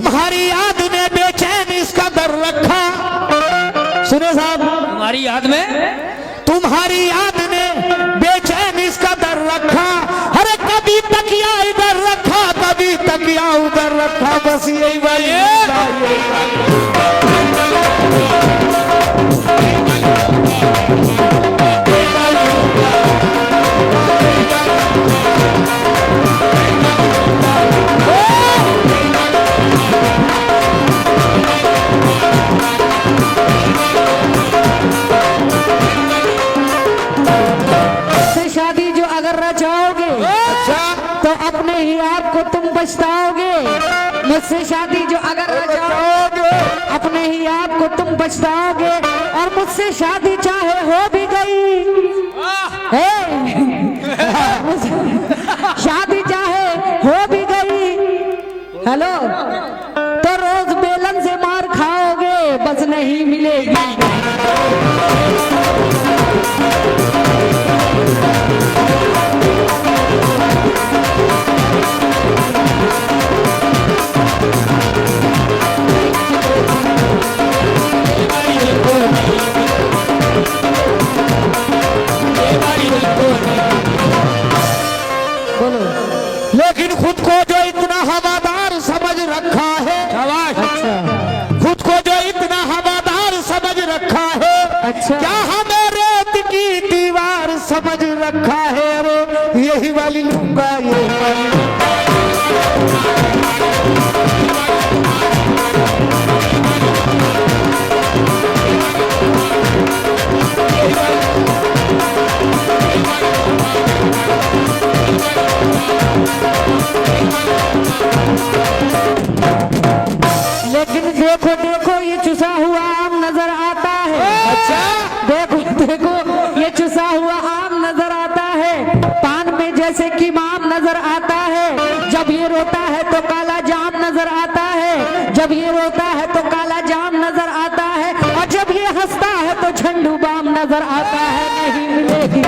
तुम्हारी याद ने बेचैन इसका दर रखा। सुने साहब, तुम्हारी याद में, तुम्हारी याद ने बेचैन इसका दर रखा। अरे कभी तकिया इधर रखा, कभी तकिया उधर रखा, बस यही बात। अपने ही आप को तुम पछताओगे। मुझसे शादी जो अगर रचाओगे, अपने ही आप को तुम पछताओगे। और मुझसे शादी चाहे हो भी गई, शादी चाहे हो भी गई, हेलो, तो रोज बेलन से मार खाओगे, बस नहीं मिलेगी। लेकिन खुद को जो इतना हवादार समझ रखा है, अच्छा, खुद को जो इतना हवादार समझ रखा है, अच्छा, क्या हमें रेत की दीवार समझ रखा है। अरे यही वाली लूंगा, यही वाली। लेकिन देखो देखो ये चुसा हुआ आम नजर आता है। अच्छा, देखो देखो ये चुसा हुआ आम नजर आता है। पान में जैसे कि माम नजर आता है। जब ये रोता है तो काला जाम नजर आता है। जब ये रोता है तो काला जाम नजर आता है। और जब ये हंसता है तो झंडू बाम नजर आता है। नहीं मिलेगी।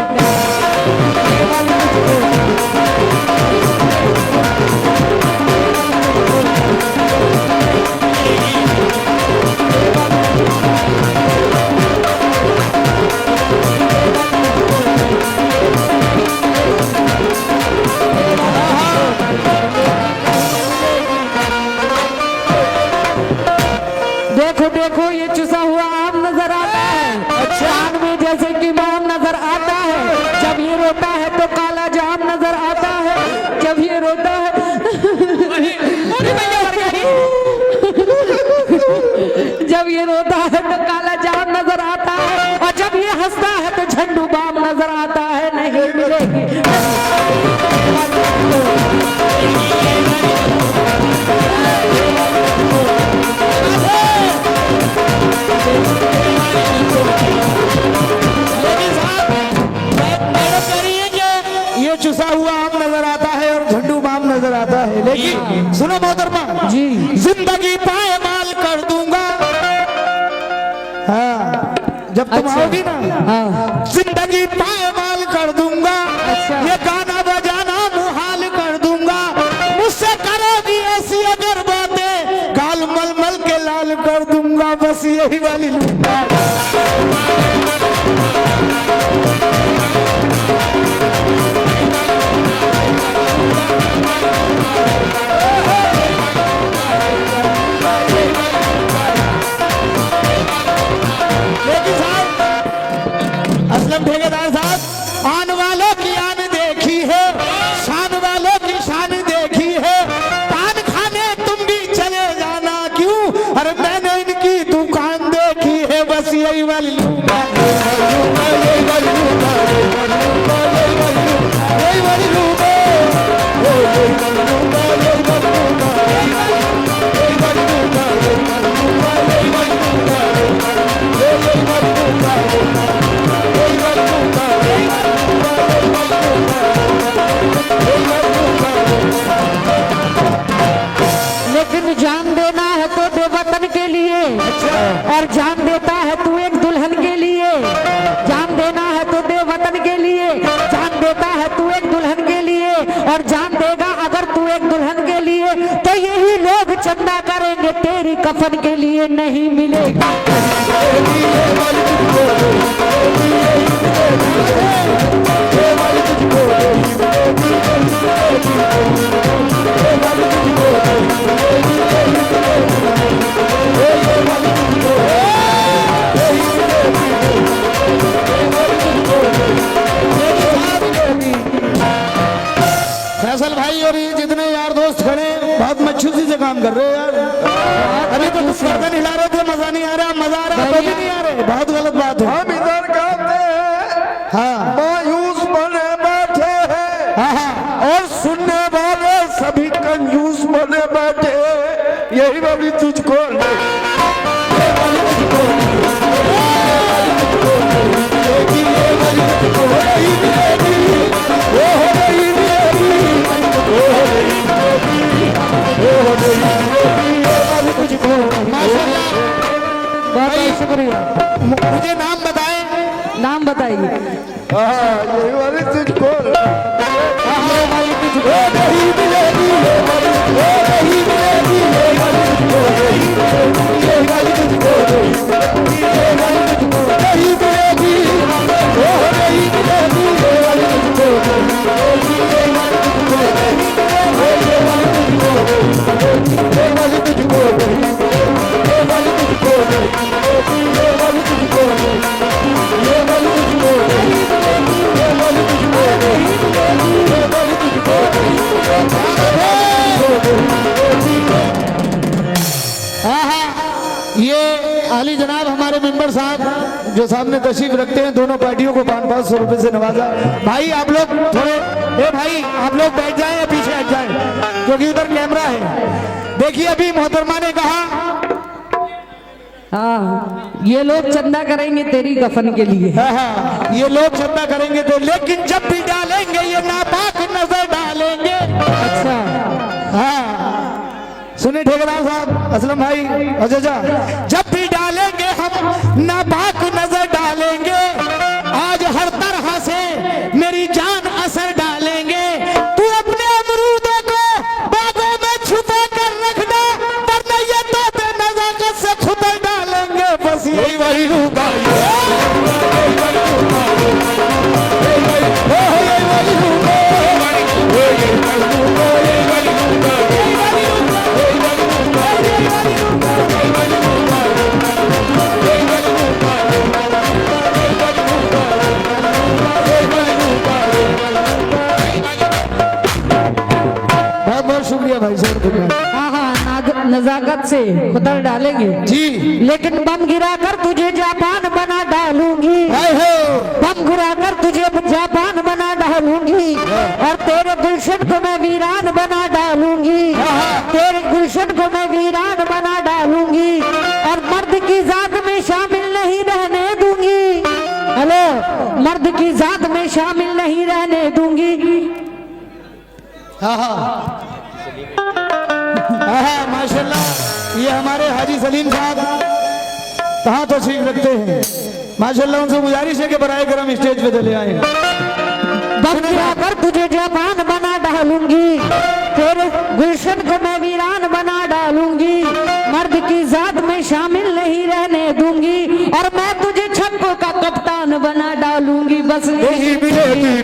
देखो देखो ये चुसा हुआ आम नजर आता है। चांद में जैसे कि माम नजर आता है। जब ये रोता है तो काला जाम नजर आता है। जब ये रोता है जब ये रोता है तो काला जाम नजर आता है। और जब ये हंसता है तो झंडू बाम नजर आता है। नहीं मिलेगी। ये चुसा हुआ आम नजर आता है और झंडू बाम नजर आता है। लेकिन सुनो मोहतरमा जी, जिंदगी पाए माल कर दूंगा। हाँ, जब तुम आओगी ना, हाँ, जिंदगी पाए माल कर दूंगा। अच्छा, ये गाना बजाना मुहाल कर दूंगा। मुझसे करोगी ऐसी अगर बातें, गाल मल मल के लाल कर दूंगा। बस यही वाली लूंगा। असलम ठेकेदार साहब, आन वालों की आन देखी है, शान वालों की शान देखी है। पान खाने तुम भी चले जाना क्यों? अरे मैंने इनकी दुकान देखी है। बस यही वाली लूंगा, यही वाली लूंगा, यही वाली लूंगा, यही वाली लूंगा, यही वाली लूंगा, यही वाली लूंगा, यही वाली लूंगा, यही वाली लूंगा। लेकिन जान देना है तो दे वतन के लिए। अच्छा, और जान देता है तू एक दुल्हन के लिए। जान देना है तो दे वतन के लिए। जान देता है तू एक दुल्हन के लिए। और जान देगा अगर तू एक दुल्हन के लिए तो यही लोग चंदा करेंगे तेरी कफन के लिए नहीं मिलेगी। फैसल भाई और ये जितने यार दोस्त खड़े हैं, बहुत मच्छूसी से काम कर रहे हो यार। अभी तो कुछ गर्दन हिला रहे थे, मजा नहीं आ रहा, मजा आ रहा तो भी नहीं आ रहे, बहुत गलत बात है। हम इधर गाते हैं, हाँ मायूस बने बैठे हैं, हाँ हाँ, और सुनने वाले सभी कंजूस बने बैठे हैं। यही वाली तुझको बहुत शुक्रिया। मुझे नाम बताएं। नाम बताइए। यही वाली तुझको ये आली जनाब हमारे मेंबर साहब जो सामने तशरीफ रखते हैं, दोनों पार्टियों को 500-500 रुपए से नवाजा। भाई आप लोग थोड़े, ए भाई आप लोग बैठ जाएं या पीछे हट जाएं, क्योंकि उधर कैमरा है। देखिए अभी मोहतरमा ने कहा हाँ, ये लोग चंदा करेंगे तेरी कफन के लिए। हाँ हाँ, ये लोग चंदा करेंगे तो, लेकिन जब भी डालेंगे ये नापाक नजर डालेंगे। अच्छा हाँ सुने ठेकेदार साहब, असलम भाई और चाचा, जब भी डालेंगे हम नापाक नजर डालेंगे। आज हर तरह से मेरी जान असर डालेंगे। तू अपने अमरूदों को बागों में छुपा कर रखना, वरना ये तो बेनजाकत से खुद डालेंगे। बस यही वही होगा। शुक्रिया भाई साहब। हाँ हाँ, नजाकत से खुदा डालेंगे जी, लेकिन बम गिरा कर तुझे जापान बना डालूंगी। बम गिरा कर तुझे जापान बना डालूंगी, और तेरे गुलशन को मैं वीरान बना डालूंगी। तेरे गुलशन को मैं वीरान बना डालूंगी, और मर्द की जात में शामिल नहीं रहने दूंगी। हेलो, मर्द की जात में शामिल नहीं रहने दूंगी। हाँ माशाल्लाह, ये हमारे हाजी सलीम साहब कहाँ तशरीफ रखते हैं। माशाल्लाह उनसे गुजारिश है कि बराए करम स्टेज पे चले आए। बम गिराकर तुझे जापान बना डालूंगी, तेरे गुलशन को मैं वीरान बना डालूंगी, मर्द की जात में शामिल नहीं रहने दूंगी, और मैं तुझे छक्कों का कप्तान बना डालूंगी। बस यही मिलेगी।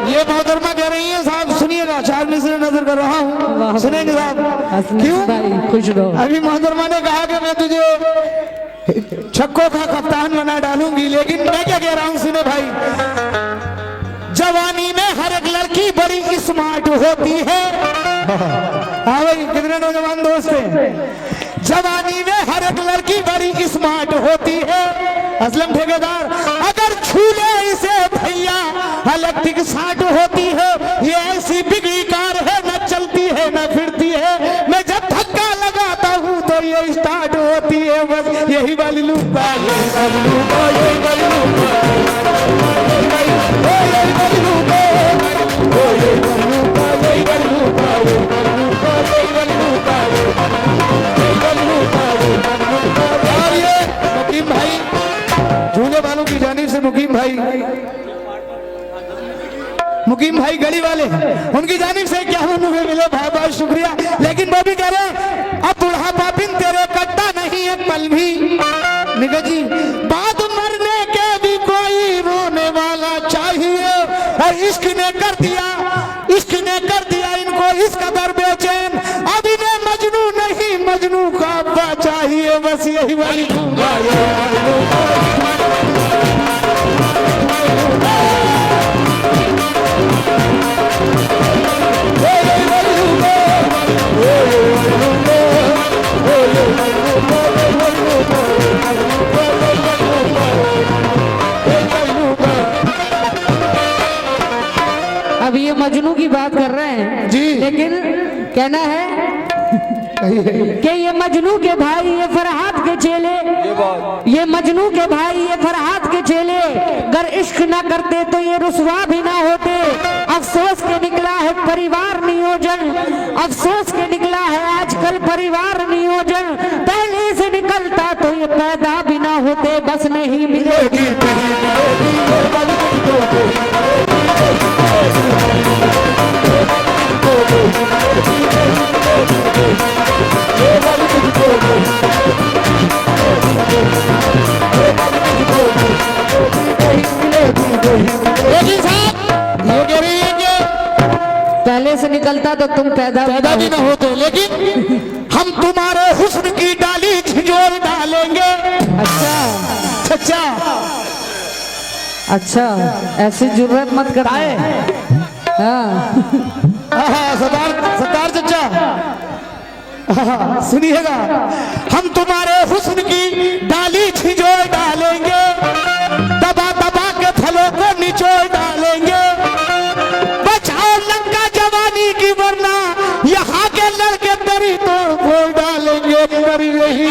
ये मोहतरमा कह रही है साहब, सुनिएगा, 4 मिसरे नजर कर रहा हूँ, सुनेंगे साहब। क्यों भाई खुश रहो। अभी मोहतरमा ने कहा कि मैं तुझे छक्कों का कप्तान बना डालूंगी, लेकिन मैं क्या कह रहा हूँ, सुने भाई। जवानी में हर एक लड़की बड़ी स्मार्ट होती है। हाँ भाई, कितने नौजवान दोस्त हैं। जवानी में हर एक लड़की बड़ी स्मार्ट होती है। असलम ठेकेदार, अगर छू ले इसे भैया इलेक्ट्रिक साट होती है। ये ऐसी बिगड़ी कार है, न चलती है न फिरती है। मैं जब धक्का लगाता हूँ तो ये स्टार्ट होती है। बस यही वाली लूपा, भाई गली वाले, उनकी जानिब से 51 रुपए मिले, बहुत बहुत शुक्रिया। लेकिन वो भी कह रहे अब बुढ़ापा बिन तेरे कटता नहीं एक पल भी। निका जी, बाद मरने के भी कोई रोने वाला चाहिए, और इश्क ने कर दिया इनको इस कदर बेचैन, अब इन्हें मजनू नहीं मजनू का अब्बा चाहिए। बस यही वाली अब ये मजनू की बात कर रहे हैं जी, लेकिन कहना है कि ये मजनू के भाई ये फरहाद के चेले, ये मजनू के भाई ये फरहाद के चेले अगर इश्क ना करते तो ये रुसवा भी ना होते। अफसोस के निकला है परिवार नियोजन, अफसोस के निकला है आजकल परिवार नियोजन, पहले से निकलता तो ये पैदा भी ना होते। बस नहीं मिलेगी लेकिन साहब ये कह रही है कि पहले से निकलता तो तुम पैदा भी ना होते, लेकिन हम तुम्हारे हुस्न की डाली झिझोर डालेंगे। अच्छा अच्छा, ऐसी जरूरत मत कर। हाँ सरदार चचा, सुनिएगा, हम तुम्हारे हुस्न की डाली झिझोर डालेंगे, दबा दबा के फलों को निचोड़ डालेंगे, बचाओ लंका जवानी की वरना यहाँ के लड़के तेरी तोड़ फोड़ डालेंगे। करी रही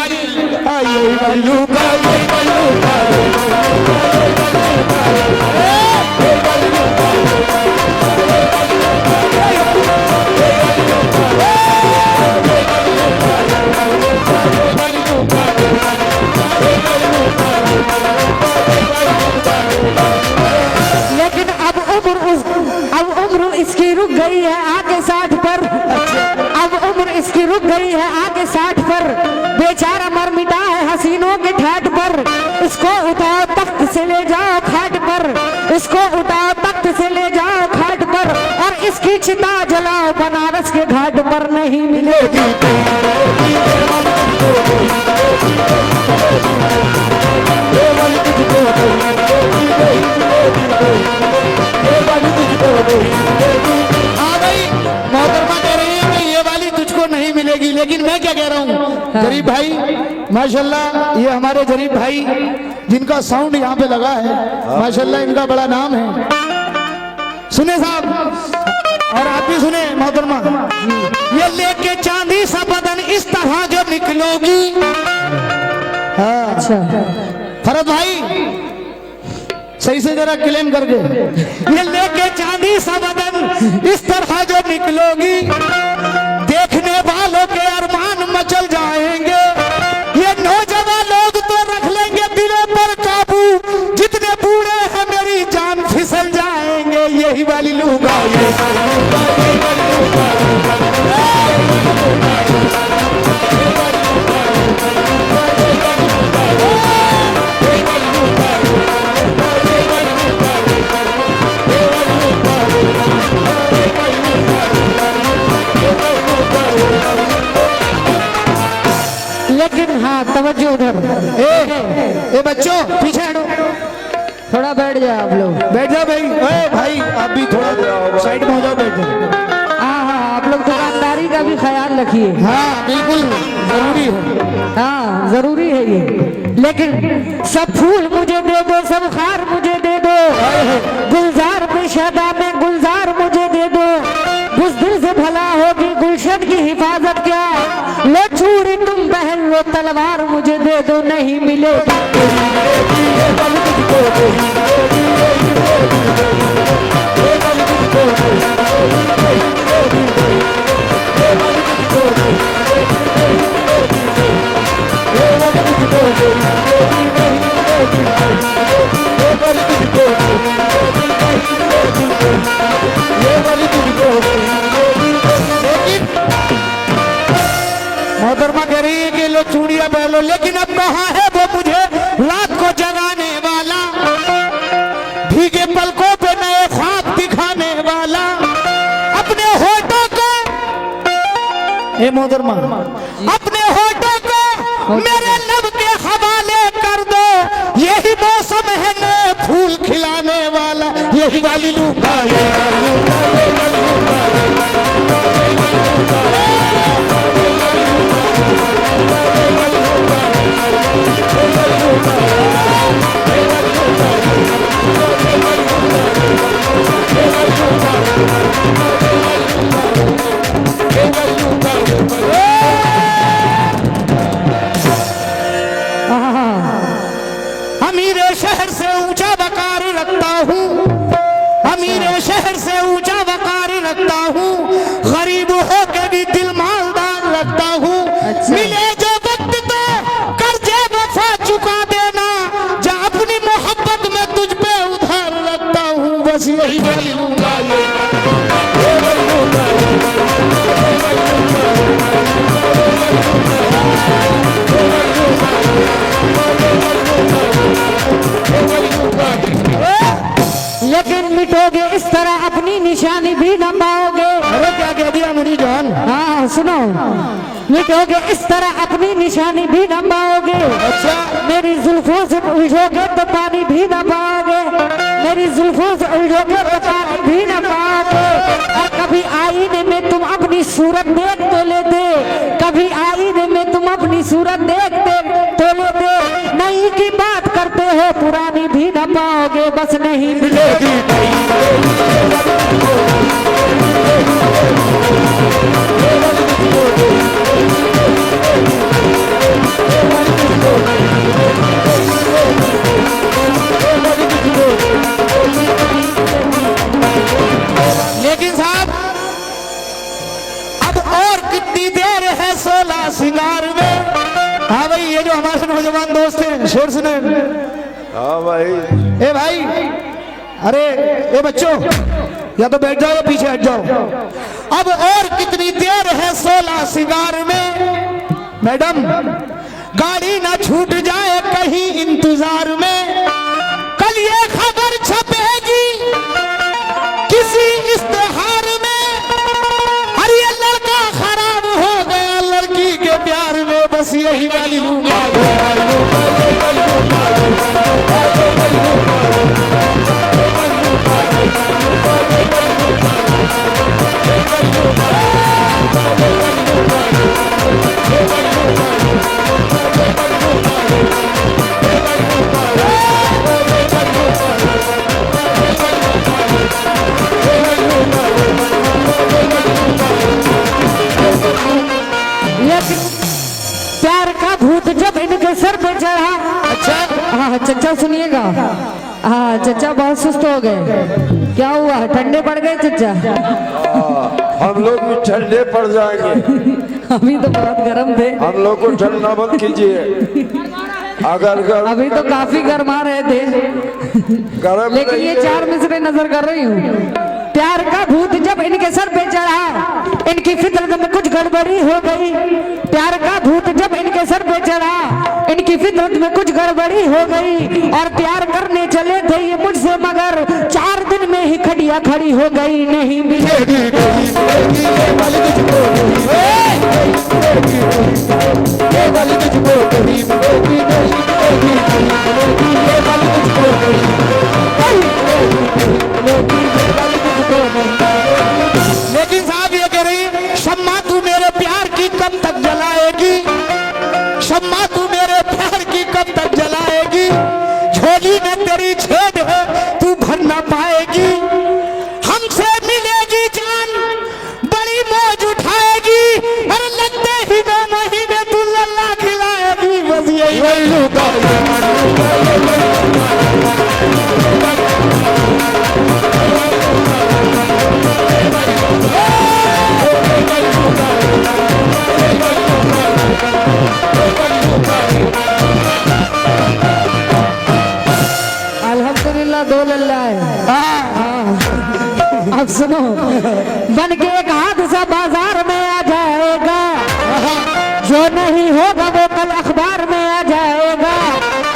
लेकिन अब उम्र इसकी रुक गई है आगे 60 पर, अब उम्र इसकी रुक गई है आगे 60 पर, बेचारा मर मिटा है हसीनों के ठाट पर। इसको उठाओ तख्त से ले जाओ खाट पर, इसको उठाओ तख्त से ले जाओ खाट पर, और इसकी चिता जलाओ बनारस के घाट पर। नहीं मिलेगी हाँ भाई, मोहतरमा कह रही है कि ये वाली तुझको नहीं मिलेगी, लेकिन मैं क्या कह रहा हूँ जरीब भाई, माशाल्लाह ये हमारे जरीब भाई जिनका साउंड यहाँ पे लगा है, माशाल्लाह इनका बड़ा नाम है। सुने साहब, और आप भी सुने मोहतरमा, ये लेके चांदी सा बदन इस तरह जो निकलोगी। हाँ अच्छा फरद भाई, सही से जरा क्लेम करके, ये लेके चांदी सा बदन इस तरह जो निकलोगी, देखने वालों के अरमान मचल जाएंगे। ये नौजवान लोग तो रख लेंगे दिलों पर काबू, जितने बूढ़े हैं मेरी जान फिसल जाएंगे। यही वाली लूंगा लेकिन हाँ तवज्जो उधर। ए बच्चों पीछे हटो, थोड़ा बैठ जाओ आप लोग, बैठ जाओ भाई। ए भाई आप भी थोड़ा साइड में हो जाओ, बैठ जाओ। हाँ आप लोग दुकानदारी का भी ख्याल रखिए। हाँ बिल्कुल जरूरी है, हाँ जरूरी है ये। लेकिन सब फूल मुझे दे दो, सब खार मुझे दे दो, गुलजार पे शदा में गुलजार मुझे दे दो, बुज़दिल से भला होगी गुलशन की हिफाजत क्या, लो छुरी तुम पहन लो तलवार मुझे दे दो। नहीं मिलेगी ये मोहतरमा कह रही है कि लो चूड़ियां पहन लो, लेकिन अब कहाँ है वो मुझे रात को जगाने वाला, भीगे पलकों पे नए ख्वाब दिखाने वाला, अपने होठों को, ए मोहतरमा, अपने होठों को मेरे लब के हवाले कर दो, यही मौसम है नए फूल खिलाने वाला, यही वाली लूका अमीर शहर से ऊंचा वकार रखता हूँ, अमीर शहर से ऊंचा वकार रखता हूँ, गरीब हो के भी दिल मालदार रखता हूँ। मिले जो वक्त तो कर्जे वफा चुका देना, जा अपनी मोहब्बत में तुझ पे उधार रखता हूँ, बस यही बोलूंगा। लेकिन मिटोगे इस तरह अपनी निशानी भी न पाओगे। अरे क्या कह दिया मेरी जान? हाँ सुनो, मिटोगे इस तरह अपनी निशानी भी न पाओगे। अच्छा, मेरी जुल्फों से उलझोगे तो पानी भी न पाओगे, मेरी जुल्फों से उलझोगे तो पानी भी न पाओगे। और कभी आईने में तुम अपनी सूरत देख तो लेते, कभी आईने में तुम अपनी सूरत देखते तो लेते, नई की बात करते हो पुरानी भी न पाओगे, बस नहीं मिलेगी। लेकिन साहब अब और कितनी देर है 16 सिंगार में? हाँ भाई, ये जो हमारे नौजवान दोस्त हैं, शेर सुने। हाँ भाई, ए भाई, अरे ए बच्चों, या तो बैठ जाओ या पीछे हट जाओ। अब और कितनी देर है 16 सिंगार में? मैडम, गाड़ी ना छूट जाए कहीं इंतजार में, कल ये खबर छपेगी किसी इश्तेहार में, अरे ये लड़का खराब हो गया लड़की के प्यार में, बस यही गाली लूंगा। प्यार का भूत जब इनके सर पे चढ़ा। अच्छा, हाँ चचा सुनिएगा, हाँ चचा बहुत सुस्त हो गए, क्या हुआ, ठंडे पड़ गए चचा? हम लोग भी ठंडे पड़ जाएंगे, अभी तो बहुत गर्म थे, हम लोग को ठंडा मत कीजिए। अगर गर्म अभी तो काफी गर्मा रहे थे, गर्म लेकिन ये 4 मिसरे नजर कर रही हूँ। प्यार का भूत जब इनके सर पे चढ़ा, इनकी फितरत में कुछ गड़बड़ी हो गई। प्यार का भूत जब इनके सर पे चढ़ा, इनकी फितरत में कुछ गड़बड़ी हो गई, और प्यार करने चले थे ये मुझसे, मगर 4 दिन में ही खड़िया खड़ी हो गई, नहीं मिलेगी। लेकिन साहब ये कह रही, शम्मा तू मेरे प्यार की कब तक जलाएगी, शम्मा तू मेरे प्यार की कब तक जलाएगी, झोली में तेरी छेद है तू भर ना पाएगी, हमसे मिलेगी जान बड़ी मौज उठाएगी, और लगते ही 2 महीने तू लल्ला खिलाएगी, बस यही लूंगा। अल्हम्दुलिल्लाह 2 लल्ला है। अब सुनो, बन के एक हादसा बाजार में आ जाएगा, जो नहीं होगा वो कल अखबार में आ जाएगा,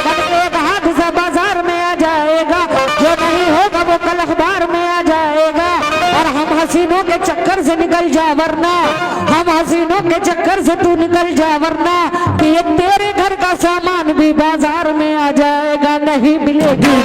कल एक हादसा बाजार में आ जाएगा। जो नहीं होगा वो कल अखबार में आ जाएगा। और हम हसीनों के चक्कर से निकल जा वरना, हम हसीनों के चक्कर से तू निकल जा वरना, कि ये तेरे घर का सामान भी बाजार में आ जाएगा, नहीं मिलेगी।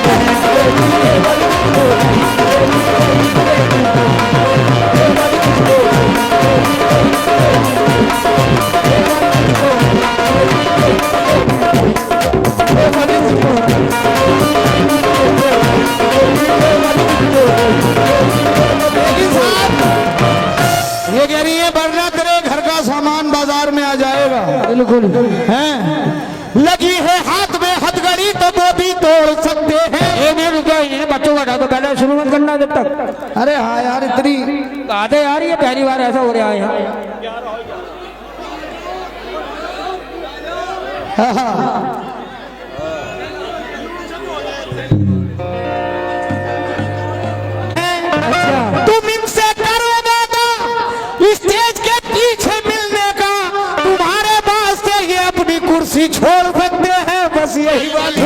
ये कह रही है वरना तेरे घर का सामान बाजार में आ जाएगा। बिल्कुल हैं? लगी है हाथ में हथकड़ी तो वो भी तोड़ सकते हैं। ये नहीं रुको, इन्हें बच्चों का तो पहले शुरू मत करना जब तक। अरे हाँ यार, इतनी आते यार, ये पहली बार ऐसा हो रहा है यहाँ। हाँ हाँ। तुम इनसे करो वादा स्टेज के पीछे मिलने का, तुम्हारे वास्ते ये अपनी कुर्सी छोड़ सकते हैं, बस यही वाली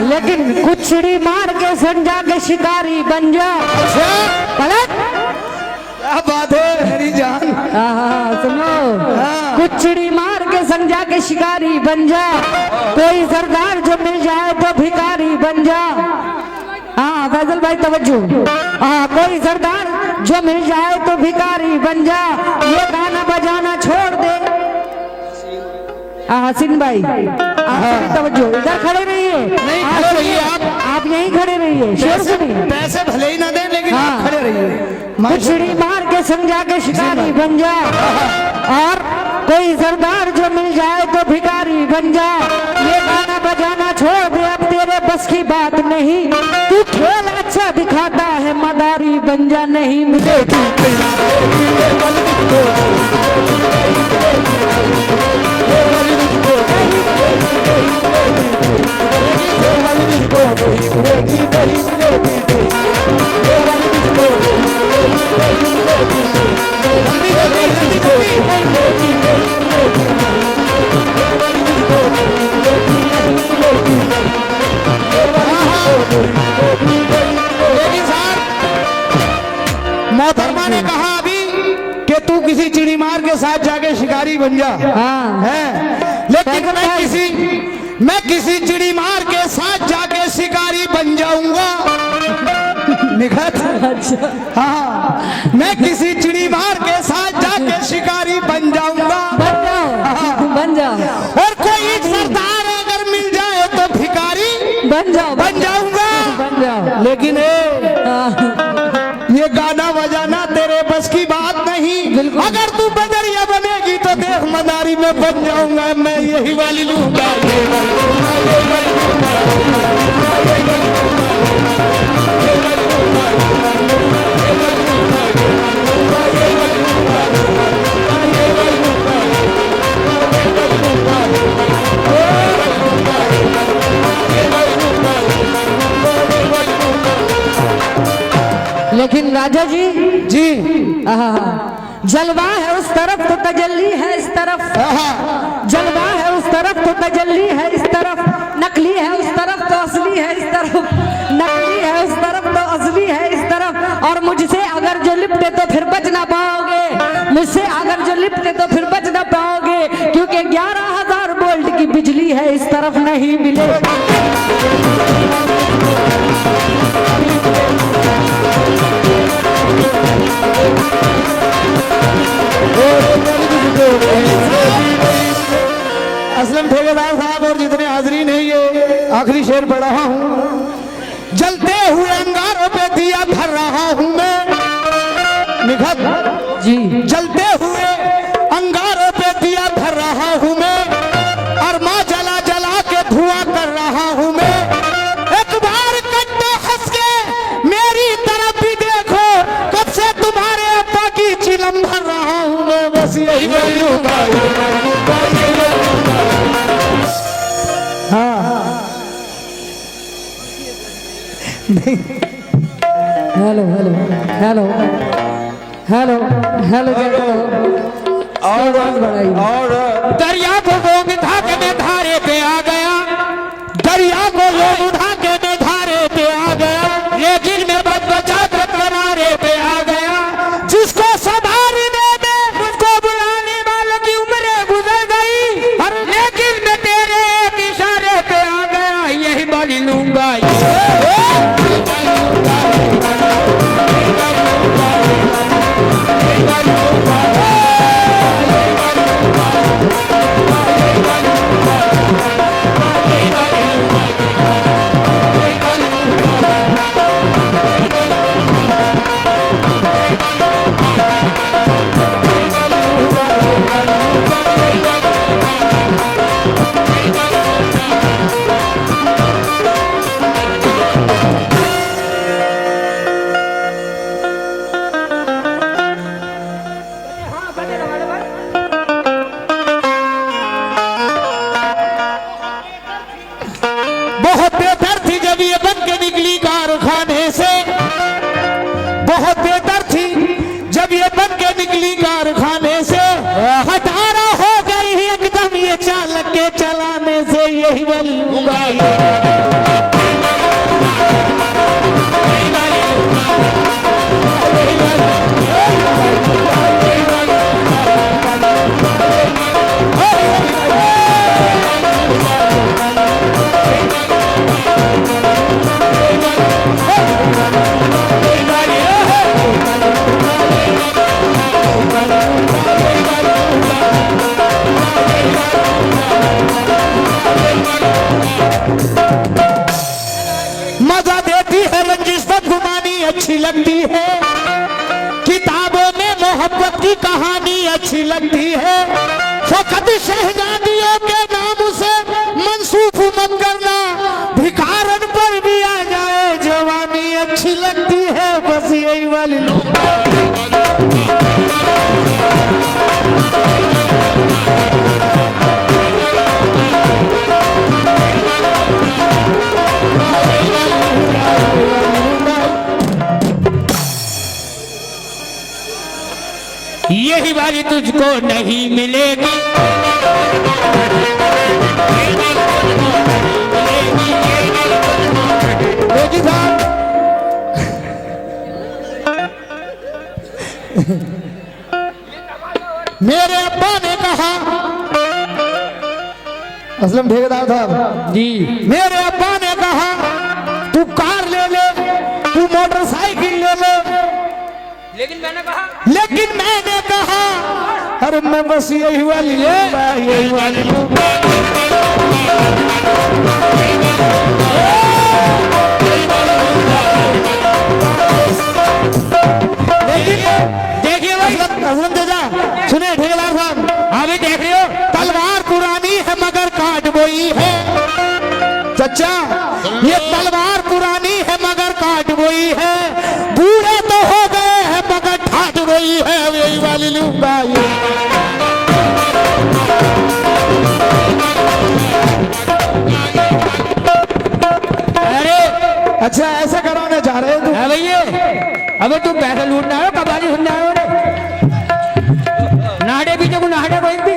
लेकिन कुछ छिड़ी मार के संजा के शिकारी बन जा। पलट क्या बात है मेरी जान। सुनो, कुछ छिड़ी मार के संजा के शिकारी बन जा, कोई सरदार जो मिल जाए तो भिखारी बन जा। हाँ फैजल भाई तवज्जो। हाँ, कोई सरदार जो मिल जाए तो भिखारी बन जा, ये गाना बजाना छोड़ दे। हसीन भाई तवज्जो, इधर खड़े रहिए। नहीं खड़े रहिए आप यहीं खड़े रहिए, शेर सुनिए। पैसे भले ही ना दें लेकिन आप खड़े रहिए। कुछड़ी मार के समझा के शिकारी बन जा, और कोई सरदार जो मिल जाए तो भिखारी बन जा। ये गाना बजाना छोड़ दे, अब तेरे बस की बात नहीं। तू खेल अच्छा दिखाता है, मदारी बन जा, नहीं मिलेगी। मोहतरमा ने कहा अभी कि तू किसी चिड़ी मार के साथ जाके शिकारी बन जा। हाँ है, लेकिन मैं किसी चिड़ी मार के साथ जाके शिकारी बन जाऊंगा। निखत हाँ, मैं किसी चिड़ी मार के साथ जाके शिकारी बन जाऊंगा। बन जाओ, और कोई सरदार अगर मिल जाए तो भिखारी बन जाऊंगा। बन जाओ। लेकिन ये गाना बजाना तेरे बस की बात नहीं। अगर तू बदरिया बनेगी तो देख मदारी में बन जाऊंगा मैं, यही वाली लूंगा। लेकिन राजा जी जी जलवा है उस तरफ तो तजल्ली है इस तरफ। जलवा है उस तरफ तो तजल्ली है इस तरफ, नकली है उस तरफ तो असली है इस तरफ, नकली है उस तरफ तो असली है इस तरफ। और मुझसे अगर जो लिपटे तो फिर बच ना पाओगे, मुझसे अगर जो लिपटे तो फिर बच ना पाओगे, क्योंकि 11,000 वोल्ट की बिजली है इस तरफ, नहीं मिलेगी। असलम ठेकेदार साहब और जितने हाजरीन हैं, ये आखिरी शेर पढ़ रहा हूँ। जलते हुए अंगारों पे दिया धर रहा हूँ मैं। निखत जी, जलते हुए अंगारों पे दिया धर रहा हूँ मैं, और माँ जला जला के धुआं कर रहा हूँ मैं। एक बार कट्टे हंस के hello hello hello hello hello जय करो आवाज बढ़ाइए। और दरिया को लोग धाके में धारे पे आ गया, दरिया को लोग धाके में धारे पे आ गया, लेकिन मैं बच बचा के किनारे पे आ गया। जिसको संभालने में मुझको बुलाने वाले की उम्र गुजर गई, और लेकिन मैं तेरे एक इशारे पे आ गया, यही बोली लूंगा। बहुत बेहतर थी जब ये बन के निकली कारखाने से, बहुत बेहतर थी जब ये बन के निकली कारखाने से। हटारा हो गई एकदम ये चालक के चलाने से, यही बोलूंगा। मजा देती है रंजिश बदगुमानी अच्छी लगती है, किताबों में मोहब्बत की कहानी अच्छी लगती है। फकत शहजादियों के नाम से मंसूब मत करना, भिखारन पर भी आ जाए जवानी अच्छी लगती है, बस यही वाली यही बारी तुझको नहीं मिलेगी। मेरे अब्बा ने कहा, असलम ठेकेदार साहब जी, मेरे अब्बा ने कहा तू कार ले ले, तू मोटरसाइकिल ले ले, लेकिन मैंने कहा अरे मैं बस यही वाली लूंगा, यही वाली लूंगा। देखिए भाई असलम चाचा, सुने ठेकेदार साहब, अभी देख रहे हो तलवार पुरानी है मगर काट बोई है। चाचा ये तलवार पुरानी है मगर काट बोई है, बूढ़े तो हो गए हैं मगर ठाट गई है, यही वाली लूंगा। अरे अच्छा ऐसा कराने जा रहे हो तुम? भैया अबे तुम पैसा लूटना है, कबाली सुनना है नाड़े पीछे को नाड़े को एक भी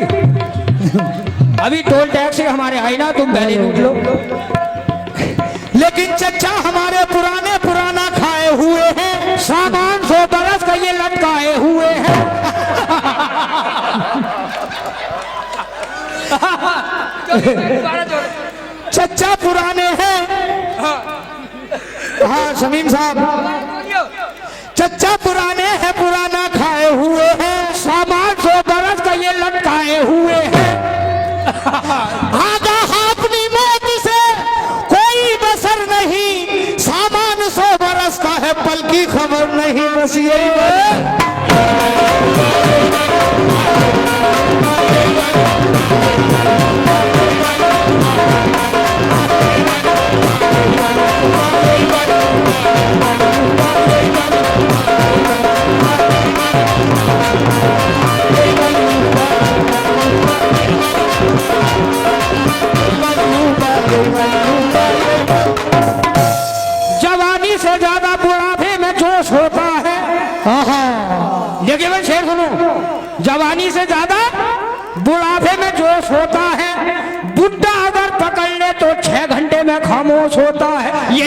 अभी टोल टैक्स से हमारे आई ना, तुम पहले लूट लो। लेकिन चचा हमारे पुराने पुराना खाए हुए हैं, सामान 100 बरस का ये लटकाए हुए हैं। चचा पुराने हैं। हाँ शमीम साहब, चचा पुराने हैं, पुराना खाए हुए हैं, सामान 100 बरस का ये लटकाए हुए हैं। आगा अपनी मौत से कोई बसर नहीं, सामान 100 बरस का है पल की खबर नहीं, बस यही जोश होता है। लेकिन मैं शेर सुनो, जवानी से ज्यादा बुढ़ापे में जोश होता है। बुढ़ा अगर पकड़ ले तो 6 घंटे में खामोश होता है। ये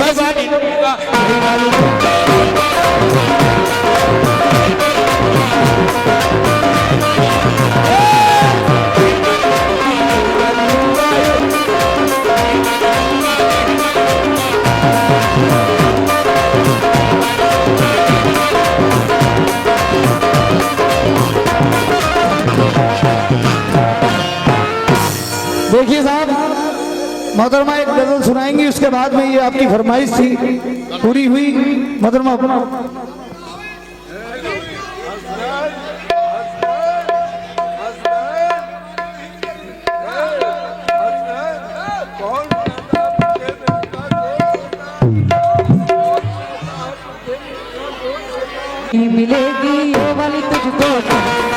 देखिए साहब, मोहतरमा एक गजल सुनाएंगी, उसके बाद में ये आपकी फरमाइश थी पूरी हुई। मोहतरमा मिलेगी ये वाली तुझको।